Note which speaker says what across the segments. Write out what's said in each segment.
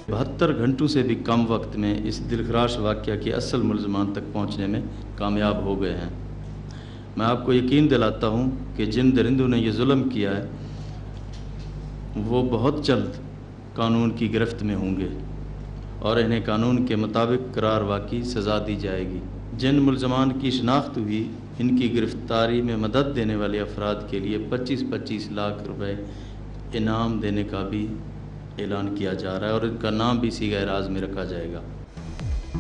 Speaker 1: 72 घंटों से भी कम वक्त में इस दिलखराश वाक़या के असल मुलज़मान तक पहुँचने में कामयाब हो गए हैं। मैं आपको यकीन दिलाता हूँ कि जिन दरिंदों ने ये जुल्म किया है वो बहुत जल्द कानून की गिरफ्त में होंगे और इन्हें कानून के मुताबिक करार वाक़ई सज़ा दी जाएगी। जिन मुलज़मान की शनाख्त हुई, इनकी गिरफ़्तारी में मदद देने वाले अफराद के लिए 25-25 लाख रुपए इनाम देने का भी ऐलान किया जा रहा है और इनका नाम भी सीगा राज में रखा जाएगा।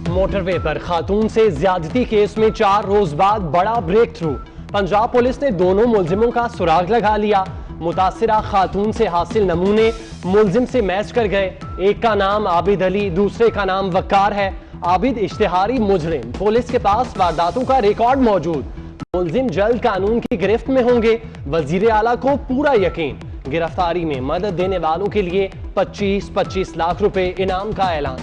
Speaker 2: मोटरवे पर खातून से ज्यादती केस में 4 रोज बाद बड़ा ब्रेक थ्रू। पंजाब पुलिस ने दोनों मुलजिमों का सुराग लगा लिया। मुतासिरा खातून से हासिल नमूने मुलजिम से मैच कर गए। एक का नाम आबिद अली, दूसरे का नाम वक्कार है। आबिद इश्तिहारी मुजरिम, पुलिस के पास वारदातों का रिकॉर्ड मौजूद। मुलजिम जल्द कानून की गिरफ्त में होंगे। वजीर आला को पूरा यकीन। गिरफ्तारी में मदद देने वालों के लिए 25-25 लाख रुपए इनाम का ऐलान।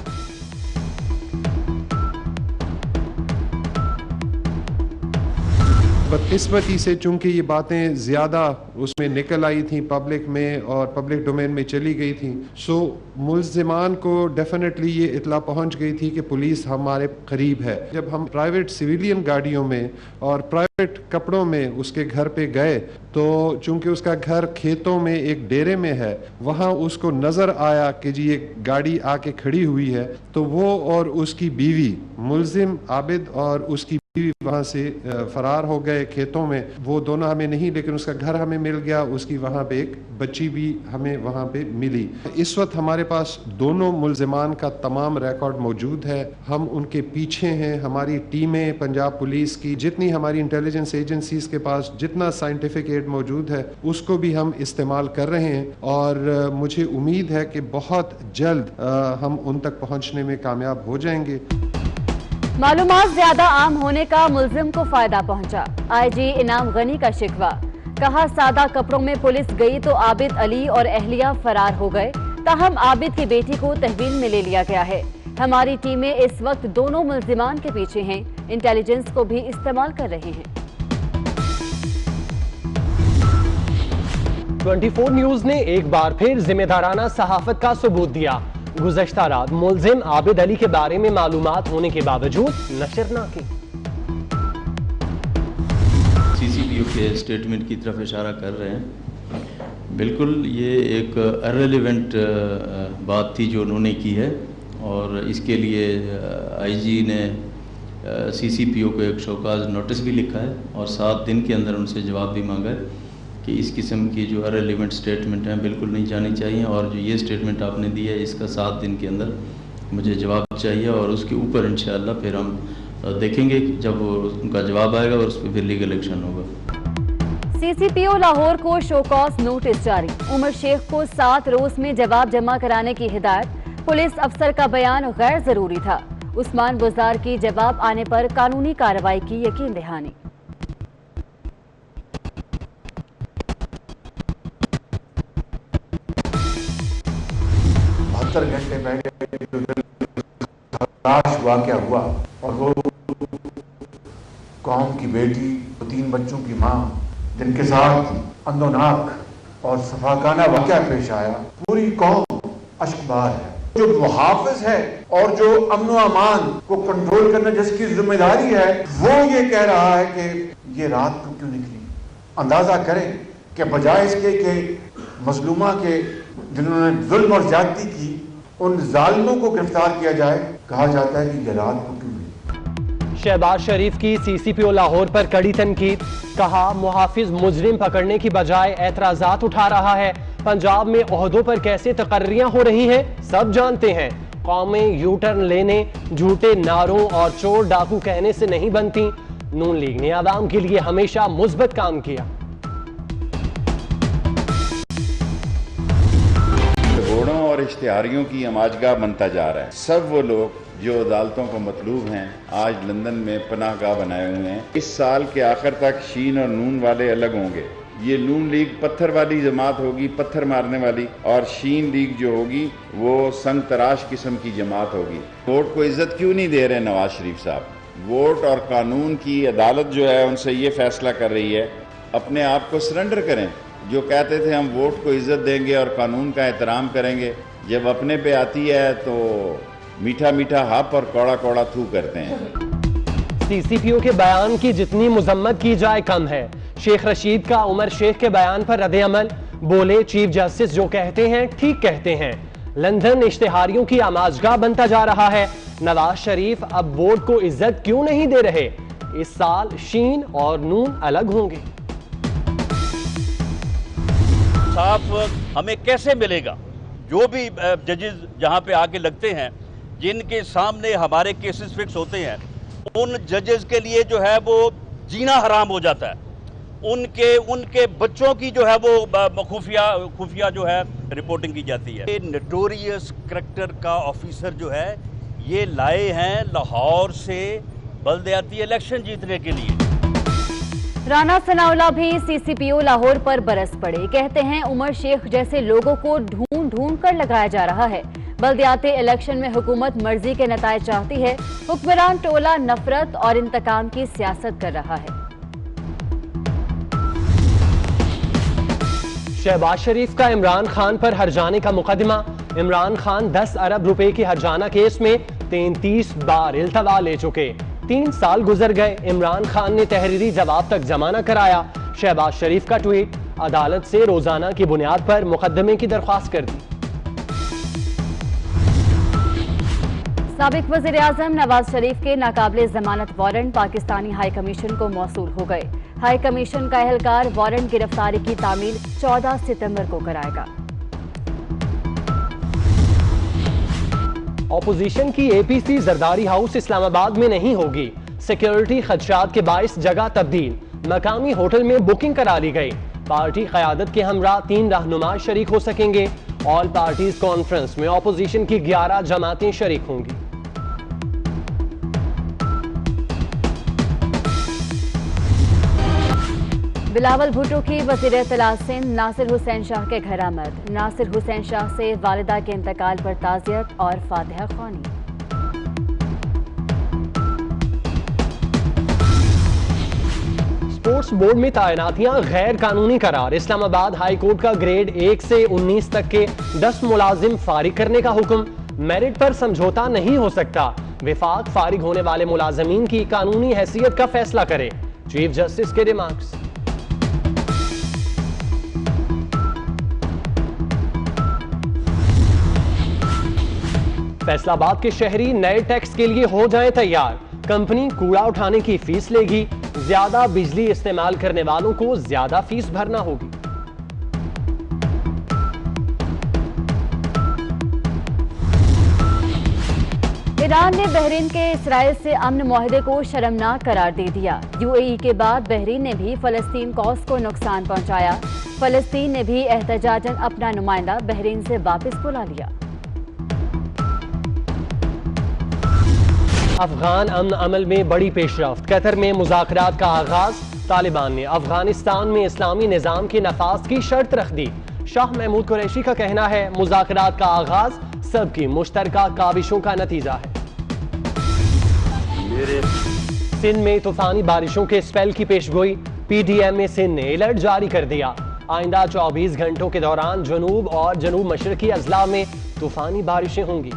Speaker 3: बदकिस्मती से चूंकि ये बातें ज़्यादा उसमें निकल आई थी पब्लिक में और पब्लिक डोमेन में चली गई थी, सो मुल्ज़िमान को डेफिनेटली ये इतला पहुंच गई थी कि पुलिस हमारे करीब है। जब हम प्राइवेट सिविलियन गाड़ियों में और प्राइवेट कपड़ों में उसके घर पे गए तो चूंकि उसका घर खेतों में एक डेरे में है, वहाँ उसको नज़र आया कि जी ये गाड़ी आके खड़ी हुई है, तो वो और उसकी बीवी मुल्ज़िम आबिद और उसकी बीवी वहाँ से फरार हो गए खेतों में। वो दोनों हमें नहीं, लेकिन उसका घर हमें मिल गया, उसकी वहाँ पे एक बच्ची भी हमें वहाँ पे मिली। इस वक्त हमारे पास दोनों मुल्ज़िमान का तमाम रिकॉर्ड मौजूद है। हम उनके पीछे हैं। हमारी टीमें पंजाब पुलिस की, जितनी हमारी इंटेलिजेंस एजेंसीज के पास जितना साइंटिफिक एड मौजूद है, उसको भी हम इस्तेमाल कर रहे हैं और मुझे उम्मीद है कि बहुत जल्द हम उन तक पहुँचने में कामयाब हो जाएंगे।
Speaker 4: मालूमात ज्यादा आम होने का मुल्जिम को फायदा पहुंचा। आईजी इनाम गनी का शिकवा। कहा सादा कपड़ों में पुलिस गई तो आबिद अली और अहलिया फरार हो गए। ताहम आबिद की बेटी को तहवील में ले लिया गया है। हमारी टीमें इस वक्त दोनों मुल्जिमान के पीछे हैं। इंटेलिजेंस को भी इस्तेमाल कर रहे हैं।
Speaker 2: 24 न्यूज ने एक बार फिर जिम्मेदाराना सहाफत का सबूत दिया। गुज़श्ता रात मुल्जिम आबिद अली के बारे में मालूमात होने के बावजूद नशर न की।
Speaker 1: CCPO के स्टेटमेंट की तरफ इशारा कर रहे हैं। बिल्कुल ये एक इररिलेवेंट बात थी जो उन्होंने की है और इसके लिए IG ने CCPO को एक शोकाज नोटिस भी लिखा है और 7 दिन के अंदर उनसे जवाब भी मांगा है कि इस किस्म की जो इररिलेवेंट स्टेटमेंट हैं बिल्कुल नहीं जानी चाहिए और जो ये स्टेटमेंट आपने दी है इसका 7 दिन के अंदर मुझे जवाब चाहिए और उसके ऊपर इंशाअल्लाह फिर हम देखेंगे जब उनका जवाब आएगा और उस पर फिर लीगल एक्शन होगा।
Speaker 4: CCPO लाहौर को शोकॉज नोटिस जारी। उमर शेख को 7 रोज में जवाब जमा कराने की हिदायत। पुलिस अफसर का बयान गैर जरूरी था। उस्मान गुजार की जवाब आने पर कानूनी कार्रवाई की यकीन दहानी।
Speaker 5: 72 घंटे पहले वाक़या हुआ और वो कौम की बेटी, 3 बच्चों की माँ, जिनके साथ अंदोनाक और सफाकाना वाक़या पेश आया, पूरी कौम अश्कबार है। जो मुहाफिज है और जो अमन अमान को कंट्रोल करना जिसकी जिम्मेदारी है, वो ये कह रहा है कि ये रात को क्यों निकली। अंदाजा करें कि बजाय इसके कि मजलूमा के जिन्होंने जुल्म और ज्यादती की उन जालिमों को गिरफ्तार किया जाए, कहा जाता है कि ये रात को क्यों हुई।
Speaker 2: शहबाज शरीफ की CCPO लाहौर पर कड़ी तनकीद। कहा मुहाफिज मुजरिम पकड़ने की बजाय एतराजात उठा रहा है। पंजाब में ओहदों पर कैसे तकर्रियां हो रही हैं सब जानते हैं। कौमें यू टर्न लेने, झूठे नारों और चोर डाकू कहने से नहीं बनती। नून लीग ने आवाम के लिए हमेशा मुस्बत काम किया।
Speaker 6: घोड़ों और इश्तिहारियों की अमाजगाह बनता जा रहा है। सब वो लोग जो अदालतों को मतलूब हैं आज लंदन में पनाहगाह बनाए हुए हैं। इस साल के आखिर तक शीन और नून वाले अलग होंगे। ये नून लीग पत्थर वाली जमात होगी, पत्थर मारने वाली, और शीन लीग जो होगी वो संग तराश किस्म की जमात होगी। वोट को इज्जत क्यों नहीं दे रहे नवाज शरीफ साहब? वोट और कानून की अदालत जो है उनसे ये फैसला कर रही है, अपने आप को सरेंडर करें। जो कहते थे हम वोट को इज्जत देंगे और कानून का एहतराम करेंगे, जब अपने पे आती है तो मीठा मीठा हप और कौड़ा कौड़ा थू करते हैं।
Speaker 2: सीसीपीओ के बयान की जितनी मुजम्मत की जाए कम है। शेख रशीद का उमर शेख के बयान पर रद्द-ए-अमल, बोले चीफ जस्टिस जो कहते हैं ठीक कहते हैं। लंदन इश्तिहारियों की आमाजगाह बनता जा रहा है। नवाज शरीफ अब वोट को इज्जत क्यों नहीं दे रहे? इस साल शीन और नून अलग होंगे।
Speaker 7: साफ हमें कैसे मिलेगा? जो भी जजेस जहां पे आके लगते हैं, जिनके सामने हमारे केसेस फिक्स होते हैं, उन जजेस के लिए जो है वो जीना हराम हो जाता है। उनके बच्चों की जो है वो खुफिया जो है रिपोर्टिंग की जाती है। ये नोटोरियस करैक्टर का ऑफिसर जो है ये लाए हैं लाहौर से बल्दियाती इलेक्शन जीतने के लिए।
Speaker 4: राना सनाउल्लाह भी सीसीपीओ लाहौर पर बरस पड़े। कहते हैं उमर शेख जैसे लोगों को ढूंढ ढूंढ कर लगाया जा रहा है। बल्दियाती इलेक्शन में हुकूमत मर्जी के नतायज चाहती है। हुक्मरान टोला नफरत और इंतकाम की सियासत कर रहा है।
Speaker 2: शहबाज शरीफ का इमरान खान पर हर्जाने का मुकदमा। इमरान खान 10 अरब रुपए के हर्जाना केस में 33 बार इल्तवा ले चुके। 3 साल गुजर गए, इमरान खान ने तहरीरी जवाब तक जमा न कराया। शहबाज शरीफ का ट्वीट, अदालत से रोजाना की बुनियाद पर मुकदमे की दरख्वास्त कर दी।
Speaker 4: साबिक वज़ीर आज़म नवाज शरीफ के नाकाबिले जमानत वारंट पाकिस्तानी हाई कमीशन को मौसूल हो गए। हाई कमीशन का एहलकार वारंट गिरफ्तारी की तामील 14 सितंबर को कराएगा।
Speaker 2: ऑपोजिशन की एपीसी जरदारी हाउस इस्लामाबाद में नहीं होगी। सिक्योरिटी खदशात के बाइस जगह तब्दील, मकामी होटल में बुकिंग करा ली गई। पार्टी क़यादत के हमरा 3 रहनुमा शरीक हो सकेंगे। ऑल पार्टीज कॉन्फ्रेंस में ऑपोजिशन की 11 जमातें शरीक होंगी।
Speaker 4: बिलावल भुट्टो की वज़ीर इत्तलात सिंध नासिर हुसैन शाह के घर आमद। नासिर हुसैन शाह से वालिदा के इंतकाल पर ताज़ियत और फातिहा ख्वानी।
Speaker 2: स्पोर्ट्स बोर्ड में तैनातियां गैर कानूनी करार। इस्लामाबाद हाई कोर्ट का ग्रेड 1 से 19 तक के 10 मुलाजिम फारिग करने का हुक्म। मेरिट पर समझौता नहीं हो सकता। विफाक फारिग होने वाले मुलाजमीन की कानूनी हैसियत का फैसला करे। चीफ जस्टिस के रिमार्क्स। फैसलाबाद के शहरी नए टैक्स के लिए हो जाएं तैयार। कंपनी कूड़ा उठाने की फीस लेगी। ज्यादा बिजली इस्तेमाल करने वालों को ज्यादा फीस भरना होगी।
Speaker 4: ईरान ने बहरीन के इसराइल से अमन मुआहदे को शर्मनाक करार दे दिया। यूएई के बाद बहरीन ने भी फलस्तीन कौस को नुकसान पहुंचाया। फलस्तीन ने भी एहतजाजन अपना नुमाइंदा बहरीन से वापस बुला लिया।
Speaker 2: अफगान अमन अमल में बड़ी पेशरफ्त। कतर में मुज़ाकरात का आगाज। तालिबान ने अफगानिस्तान में इस्लामी निज़ाम के नफाज की शर्त रख दी। शाह महमूद कुरैशी का कहना है मुज़ाकरात का आगाज सबकी मुश्तरका काविशों का नतीजा है। सिंध में तूफानी बारिशों के स्पेल की पेशगोई। पीडीएम सिंध ने अलर्ट जारी कर दिया। आइंदा 24 घंटों के दौरान जनूब और जनूब मशरकी अजला में तूफानी बारिशें होंगी।